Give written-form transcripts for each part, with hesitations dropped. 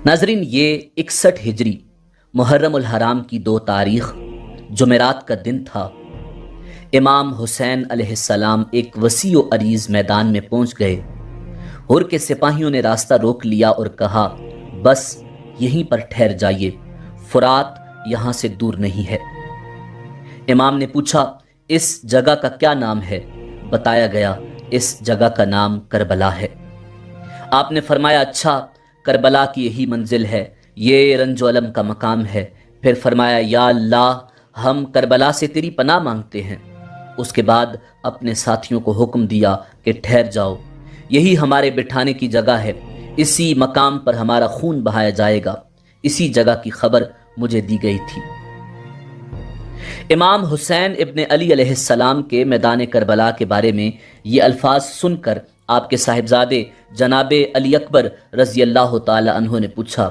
ناظرین، یہ 61 ہجری محرم الحرام کی 2 تاریخ جمعرات کا دن تھا۔ امام حسین علیہ السلام ایک وسیع و عریض میدان میں پہنچ گئے۔ ہر کے سپاہیوں نے راستہ روک لیا اور کہا، بس یہیں پر ٹھہر جائیے، فرات یہاں سے دور نہیں ہے۔ امام نے پوچھا، اس جگہ کا کیا نام ہے؟ بتایا گیا، اس جگہ کا نام کربلا ہے۔ آپ نے فرمایا، اچھا، کربلا کی یہی منزل ہے، یہ رنج و الم کا مقام ہے۔ پھر فرمایا، یا اللہ، ہم کربلا سے تیری پناہ مانگتے ہیں۔ اس کے بعد اپنے ساتھیوں کو حکم دیا کہ ٹھہر جاؤ، یہی ہمارے بٹھانے کی جگہ ہے، اسی مقام پر ہمارا خون بہایا جائے گا۔ اسی جگہ کی خبر مجھے دی گئی تھی۔ امام حسین ابن علی علیہ السلام کے میدان کربلا کے بارے میں یہ الفاظ سن کر آپ کے صاحبزادے جناب علی اکبر رضی اللہ تعالی عنہ نے پوچھا،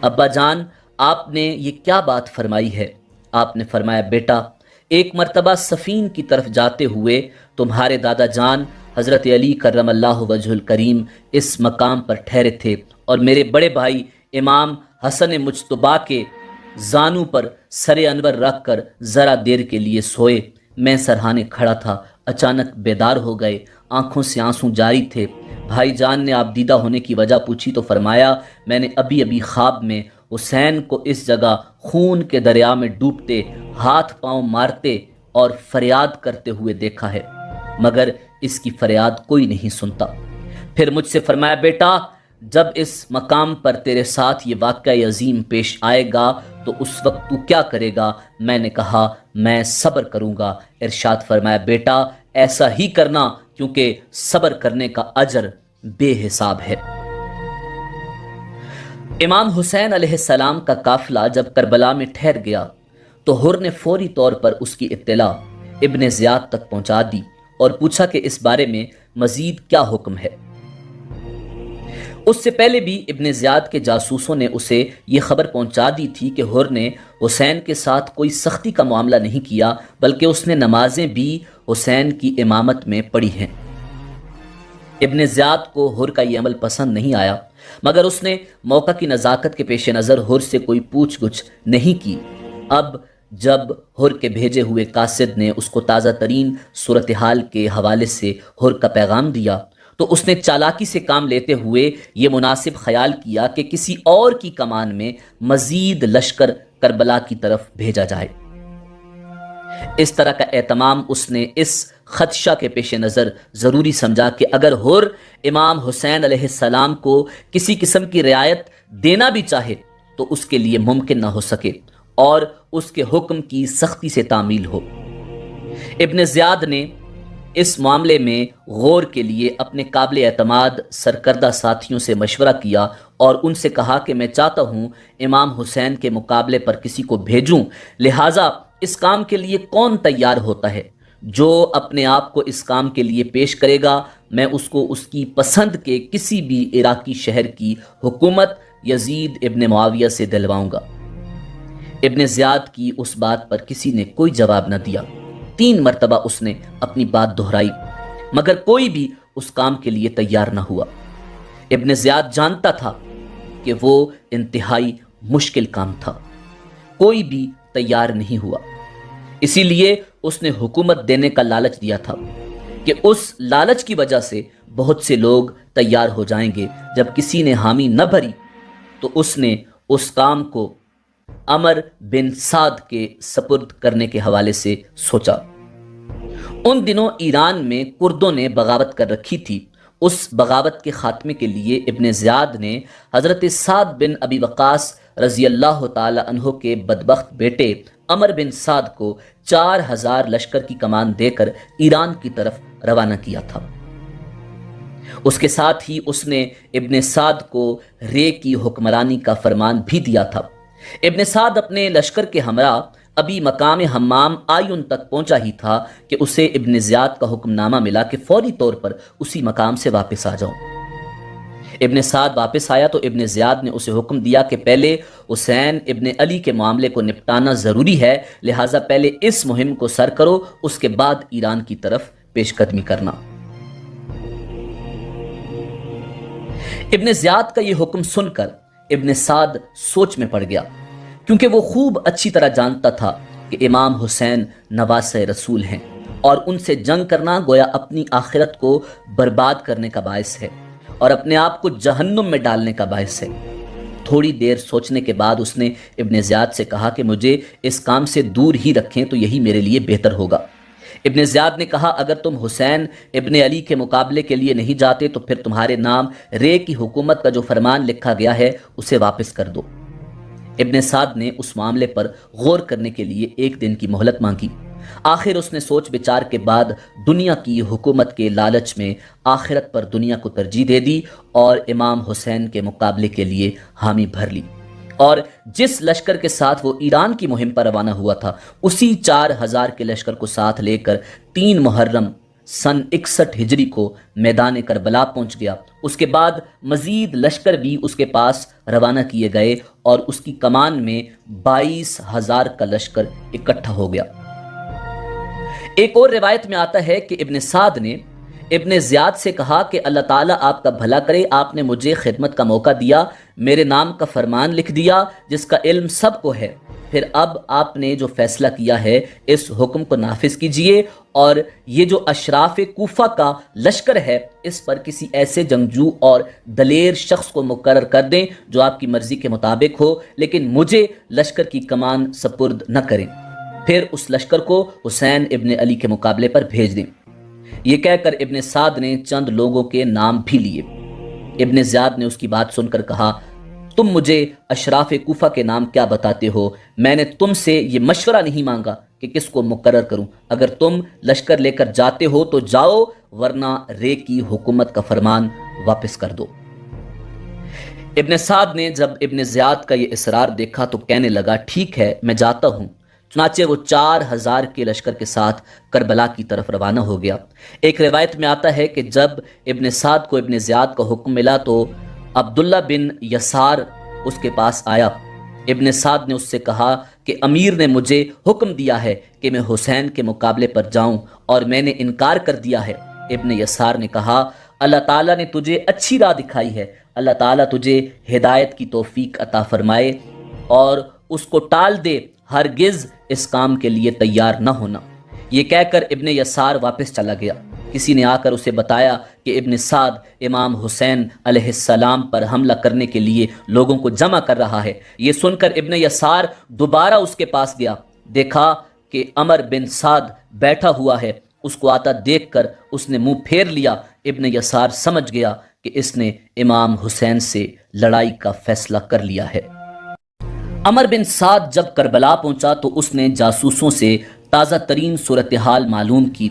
ابا جان، آپ نے یہ کیا بات فرمائی ہے؟ آپ نے فرمایا، بیٹا، ایک مرتبہ صفین کی طرف جاتے ہوئے تمہارے دادا جان حضرت علی کرم اللہ وجہ الکریم اس مقام پر ٹھہرے تھے، اور میرے بڑے بھائی امام حسن مجتبیٰ کے زانو پر سر انور رکھ کر ذرا دیر کے لیے سوئے۔ میں سرہانے کھڑا تھا، اچانک بیدار ہو گئے، آنکھوں سے آنسو جاری تھے۔ بھائی جان نے آپ دیدہ ہونے کی وجہ پوچھی تو فرمایا، میں نے ابھی خواب میں حسین کو اس جگہ خون کے دریا میں ڈوبتے، ہاتھ پاؤں مارتے اور فریاد کرتے ہوئے دیکھا ہے، مگر اس کی فریاد کوئی نہیں سنتا۔ پھر مجھ سے فرمایا، بیٹا، جب اس مقام پر تیرے ساتھ یہ واقعہ عظیم پیش آئے گا تو اس وقت تو کیا کرے گا؟ میں نے کہا، میں صبر کروں گا۔ ارشاد فرمایا، بیٹا، ایسا ہی کرنا، کیونکہ صبر کرنے کا اجر بے حساب ہے۔ امام حسین علیہ السلام کا قافلہ جب کربلا میں ٹھہر گیا تو ہر نے فوری طور پر اس کی اطلاع ابن زیاد تک پہنچا دی اور پوچھا کہ اس بارے میں مزید کیا حکم ہے۔ اس سے پہلے بھی ابن زیاد کے جاسوسوں نے اسے یہ خبر پہنچا دی تھی کہ ہر نے حسین کے ساتھ کوئی سختی کا معاملہ نہیں کیا، بلکہ اس نے نمازیں بھی حسین کی امامت میں پڑھی ہیں۔ ابن زیاد کو ہر کا یہ عمل پسند نہیں آیا، مگر اس نے موقع کی نزاکت کے پیش نظر ہر سے کوئی پوچھ گچھ نہیں کی۔ اب جب ہر کے بھیجے ہوئے قاصد نے اس کو تازہ ترین صورتحال کے حوالے سے ہر کا پیغام دیا تو اس نے چالاکی سے کام لیتے ہوئے یہ مناسب خیال کیا کہ کسی اور کی کمان میں مزید لشکر کربلا کی طرف بھیجا جائے۔ اس طرح کا اہتمام اس نے اس خدشہ کے پیش نظر ضروری سمجھا کہ اگر ہر امام حسین علیہ السلام کو کسی قسم کی رعایت دینا بھی چاہے تو اس کے لیے ممکن نہ ہو سکے اور اس کے حکم کی سختی سے تعمیل ہو۔ ابن زیاد نے اس معاملے میں غور کے لیے اپنے قابل اعتماد سرکردہ ساتھیوں سے مشورہ کیا اور ان سے کہا کہ میں چاہتا ہوں امام حسین کے مقابلے پر کسی کو بھیجوں، لہٰذا اس کام کے لیے کون تیار ہوتا ہے؟ جو اپنے آپ کو اس کام کے لیے پیش کرے گا، میں اس کو اس کی پسند کے کسی بھی عراقی شہر کی حکومت یزید ابن معاویہ سے دلواؤں گا۔ ابن زیاد کی اس بات پر کسی نے کوئی جواب نہ دیا۔ 3 مرتبہ اس نے اپنی بات دہرائی، مگر کوئی بھی اس کام کے لیے تیار نہ ہوا۔ ابن زیاد جانتا تھا کہ وہ انتہائی مشکل کام تھا، کوئی بھی تیار نہیں ہوا۔ اسی لیے اس نے حکومت دینے کا لالچ دیا تھا کہ اس لالچ کی وجہ سے بہت سے لوگ تیار ہو جائیں گے۔ جب کسی نے حامی نہ بھری تو اس نے اس کام کو عمر بن سعد کے سپرد کرنے کے حوالے سے سوچا۔ ان دنوں ایران میں کردوں نے بغاوت کر رکھی تھی۔ اس بغاوت کے خاتمے کے لیے ابن زیاد نے حضرت سعد بن ابی وقاص رضی اللہ تعالی عنہ کے بدبخت بیٹے عمر بن سعد کو 4000 لشکر کی کمان دے کر ایران کی طرف روانہ کیا تھا۔ اس کے ساتھ ہی اس نے ابن سعد کو رے کی حکمرانی کا فرمان بھی دیا تھا۔ ابن سعد اپنے لشکر کے ہمراہ ابھی مقام حمام آئین تک پہنچا ہی تھا کہ اسے ابن زیاد کا حکم نامہ ملا کہ فوری طور پر اسی مقام سے واپس آ جاؤ۔ ابن سعد واپس آیا تو ابن زیاد نے اسے حکم دیا کہ پہلے حسین ابن علی کے معاملے کو نپٹانا ضروری ہے، لہٰذا پہلے اس مہم کو سر کرو، اس کے بعد ایران کی طرف پیش قدمی کرنا۔ ابن زیاد کا یہ حکم سن کر ابن سعد سوچ میں پڑ گیا، کیونکہ وہ خوب اچھی طرح جانتا تھا کہ امام حسین نواسۂ رسول ہیں اور ان سے جنگ کرنا گویا اپنی آخرت کو برباد کرنے کا باعث ہے اور اپنے آپ کو جہنم میں ڈالنے کا باعث ہے۔ تھوڑی دیر سوچنے کے بعد اس نے ابن زیاد سے کہا کہ مجھے اس کام سے دور ہی رکھیں تو یہی میرے لیے بہتر ہوگا۔ ابن زیاد نے کہا اگر تم حسین ابن علی کے مقابلے کے لیے نہیں جاتے تو پھر تمہارے نام رے کی حکومت کا جو فرمان لکھا گیا ہے اسے واپس کر دو۔ ابن سعد نے اس معاملے پر غور کرنے کے لیے 1 دن کی مہلت مانگی۔ آخر اس نے سوچ بچار کے بعد دنیا کی حکومت کے لالچ میں آخرت پر دنیا کو ترجیح دے دی اور امام حسین کے مقابلے کے لیے حامی بھر لی، اور جس لشکر کے ساتھ وہ ایران کی مہم پر روانہ ہوا تھا اسی 4000 کے لشکر کو ساتھ لے کر 3 محرم سن 61 ہجری کو میدان کربلا پہنچ گیا۔ اس کے بعد مزید لشکر بھی اس کے پاس روانہ کیے گئے اور اس کی کمان میں 22,000 کا لشکر اکٹھا ہو گیا۔ ایک اور روایت میں آتا ہے کہ ابن سعد نے ابن زیاد سے کہا کہ اللہ تعالیٰ آپ کا بھلا کرے، آپ نے مجھے خدمت کا موقع دیا، میرے نام کا فرمان لکھ دیا جس کا علم سب کو ہے، پھر اب آپ نے جو فیصلہ کیا ہے اس حکم کو نافذ کیجئے اور یہ جو اشراف کوفہ کا لشکر ہے اس پر کسی ایسے جنگجو اور دلیر شخص کو مقرر کر دیں جو آپ کی مرضی کے مطابق ہو، لیکن مجھے لشکر کی کمان سپرد نہ کریں، پھر اس لشکر کو حسین ابن علی کے مقابلے پر بھیج دیں۔ یہ کہہ کر ابن سعد نے چند لوگوں کے نام بھی لیے۔ ابن زیاد نے اس کی بات سن کر کہا تم مجھے اشراف کوفہ کے نام کیا بتاتے ہو؟ میں نے تم سے یہ مشورہ نہیں مانگا کہ کس کو مقرر کروں، اگر تم لشکر لے کر جاتے ہو تو جاؤ، ورنہ رے کی حکومت کا فرمان واپس کر دو۔ ابن سعد نے جب ابن زیاد کا یہ اصرار دیکھا تو کہنے لگا ٹھیک ہے میں جاتا ہوں۔ چنانچہ وہ 4000 کے لشکر کے ساتھ کربلا کی طرف روانہ ہو گیا۔ ایک روایت میں آتا ہے کہ جب ابن سعد کو ابن زیاد کا حکم ملا تو عبداللہ بن یسار اس کے پاس آیا۔ ابن سعد نے اس سے کہا کہ امیر نے مجھے حکم دیا ہے کہ میں حسین کے مقابلے پر جاؤں اور میں نے انکار کر دیا ہے۔ ابن یسار نے کہا اللہ تعالیٰ نے تجھے اچھی راہ دکھائی ہے، اللہ تعالیٰ تجھے ہدایت کی توفیق عطا فرمائے اور اس کو ٹال دے، ہرگز اس کام کے لیے تیار نہ ہونا۔ یہ کہہ کر ابن یسار واپس چلا گیا۔ کسی نے آ کر اسے بتایا کہ ابن سعد امام حسین علیہ السلام پر حملہ کرنے کے لیے لوگوں کو جمع کر رہا ہے۔ یہ سن کر ابن یسار دوبارہ اس کے پاس گیا، دیکھا کہ عمر بن سعد بیٹھا ہوا ہے۔ اس کو آتا دیکھ کر اس نے منہ پھیر لیا۔ ابن یسار سمجھ گیا کہ اس نے امام حسین سے لڑائی کا فیصلہ کر لیا ہے۔ عمر بن سعد جب کربلا پہنچا تو اس نے جاسوسوں سے تازہ ترین صورتحال معلوم کی۔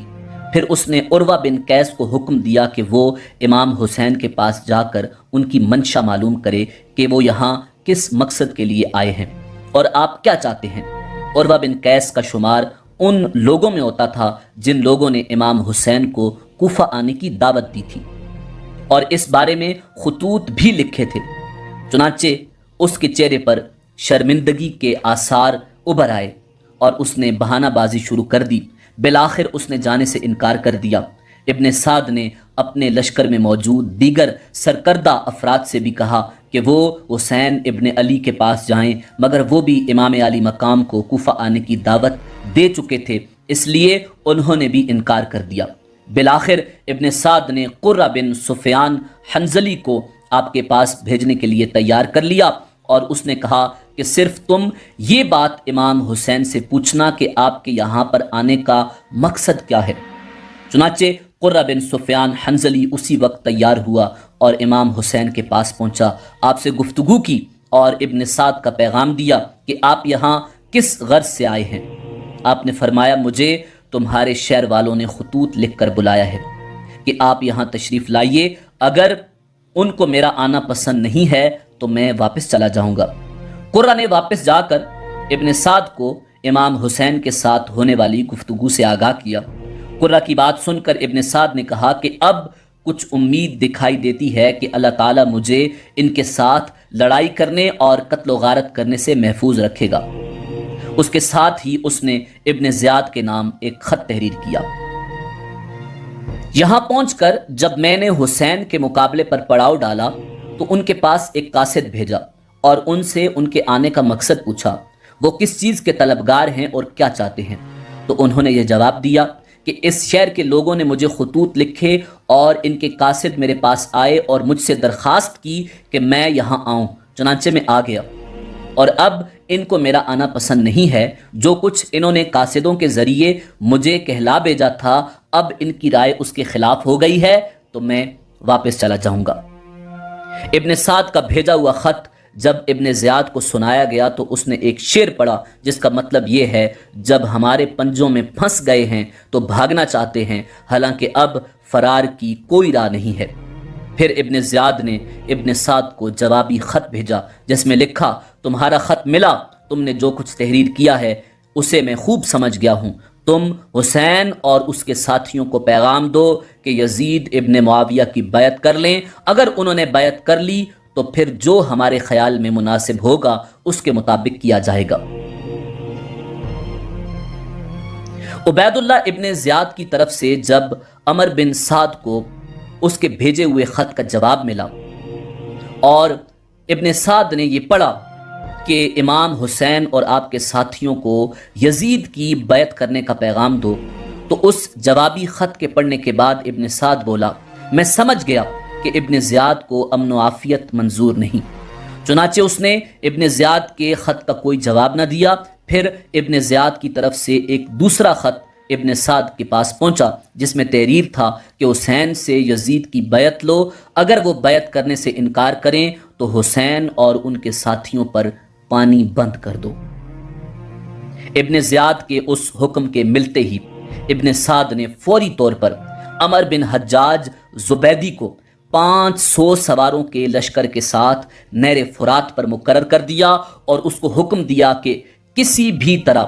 پھر اس نے عروہ بن قیس کو حکم دیا کہ وہ امام حسین کے پاس جا کر ان کی منشا معلوم کرے کہ وہ یہاں کس مقصد کے لیے آئے ہیں اور آپ کیا چاہتے ہیں۔ عروہ بن قیس کا شمار ان لوگوں میں ہوتا تھا جن لوگوں نے امام حسین کو کوفہ آنے کی دعوت دی تھی اور اس بارے میں خطوط بھی لکھے تھے۔ چنانچہ اس کے چہرے پر شرمندگی کے آثار ابھر آئے اور اس نے بہانہ بازی شروع کر دی۔ بالآخر اس نے جانے سے انکار کر دیا۔ ابن سعد نے اپنے لشکر میں موجود دیگر سرکردہ افراد سے بھی کہا کہ وہ حسین ابن علی کے پاس جائیں، مگر وہ بھی امام علی مقام کو کوفہ آنے کی دعوت دے چکے تھے، اس لیے انہوں نے بھی انکار کر دیا۔ بالآخر ابن سعد نے قرہ بن سفیان حنظلی کو آپ کے پاس بھیجنے کے لیے تیار کر لیا اور اس نے کہا کہ صرف تم یہ بات امام حسین سے پوچھنا کہ آپ کے یہاں پر آنے کا مقصد کیا ہے۔ چنانچہ قرہ بن سفیان حنظلی اسی وقت تیار ہوا اور امام حسین کے پاس پہنچا، آپ سے گفتگو کی اور ابن سعد کا پیغام دیا کہ آپ یہاں کس غرض سے آئے ہیں۔ آپ نے فرمایا مجھے تمہارے شہر والوں نے خطوط لکھ کر بلایا ہے کہ آپ یہاں تشریف لائیے، اگر ان کو میرا آنا پسند نہیں ہے تو میں واپس چلا جاؤں گا۔ قرہ نے واپس جا کر ابن سعد کو امام حسین کے ساتھ ہونے والی گفتگو سے آگاہ کیا۔ قرہ کی بات سن کر ابن سعد نے کہا کہ اب کچھ امید دکھائی دیتی ہے کہ اللہ تعالیٰ مجھے ان کے ساتھ لڑائی کرنے اور قتل و غارت کرنے سے محفوظ رکھے گا۔ اس کے ساتھ ہی اس نے ابن زیاد کے نام ایک خط تحریر کیا۔ یہاں پہنچ کر جب میں نے حسین کے مقابلے پر پڑاؤ ڈالا تو ان کے پاس ایک قاصد بھیجا اور ان سے ان کے آنے کا مقصد پوچھا، وہ کس چیز کے طلبگار ہیں اور کیا چاہتے ہیں؟ تو انہوں نے یہ جواب دیا کہ اس شہر کے لوگوں نے مجھے خطوط لکھے اور ان کے قاصد میرے پاس آئے اور مجھ سے درخواست کی کہ میں یہاں آؤں، چنانچہ میں آ گیا، اور اب ان کو میرا آنا پسند نہیں ہے۔ جو کچھ انہوں نے قاصدوں کے ذریعے مجھے کہلا بھیجا تھا، اب ان کی رائے اس کے خلاف ہو گئی ہے، تو میں واپس چلا جاؤں گا۔ ابن سعد کا بھیجا ہوا خط جب ابن زیاد کو سنایا گیا تو اس نے ایک شعر پڑھا جس کا مطلب یہ ہے، جب ہمارے پنجوں میں پھنس گئے ہیں تو بھاگنا چاہتے ہیں، حالانکہ اب فرار کی کوئی راہ نہیں ہے۔ پھر ابن زیاد نے ابن سعد کو جوابی خط بھیجا جس میں لکھا، تمہارا خط ملا، تم نے جو کچھ تحریر کیا ہے اسے میں خوب سمجھ گیا ہوں۔ تم حسین اور اس کے ساتھیوں کو پیغام دو کہ یزید ابن معاویہ کی بیعت کر لیں، اگر انہوں نے بیعت کر لی تو پھر جو ہمارے خیال میں مناسب ہوگا اس کے مطابق کیا جائے گا۔ عبید اللہ ابن زیاد کی طرف سے جب عمر بن سعد کو اس کے بھیجے ہوئے خط کا جواب ملا اور ابن سعد نے یہ پڑھا کہ امام حسین اور آپ کے ساتھیوں کو یزید کی بیعت کرنے کا پیغام دو، تو اس جوابی خط کے پڑھنے کے بعد ابن سعد بولا، میں سمجھ گیا کہ ابن زیاد کو امن و عافیت منظور نہیں۔ چنانچہ اس نے ابن زیاد کے خط کا کوئی جواب نہ دیا۔ پھر ابن زیاد کی طرف سے ایک دوسرا خط ابن سعد کے پاس پہنچا جس میں تحریر تھا کہ حسین سے یزید کی بیعت لو، اگر وہ بیعت کرنے سے انکار کریں تو حسین اور ان کے ساتھیوں پر پانی بند کر دو۔ ابن زیاد کے اس حکم کے ملتے ہی ابن سعد نے فوری طور پر عمر بن حجاج زبیدی کو 500 سواروں کے لشکر کے ساتھ نہر فرات پر مقرر کر دیا اور اس کو حکم دیا کہ کسی بھی طرح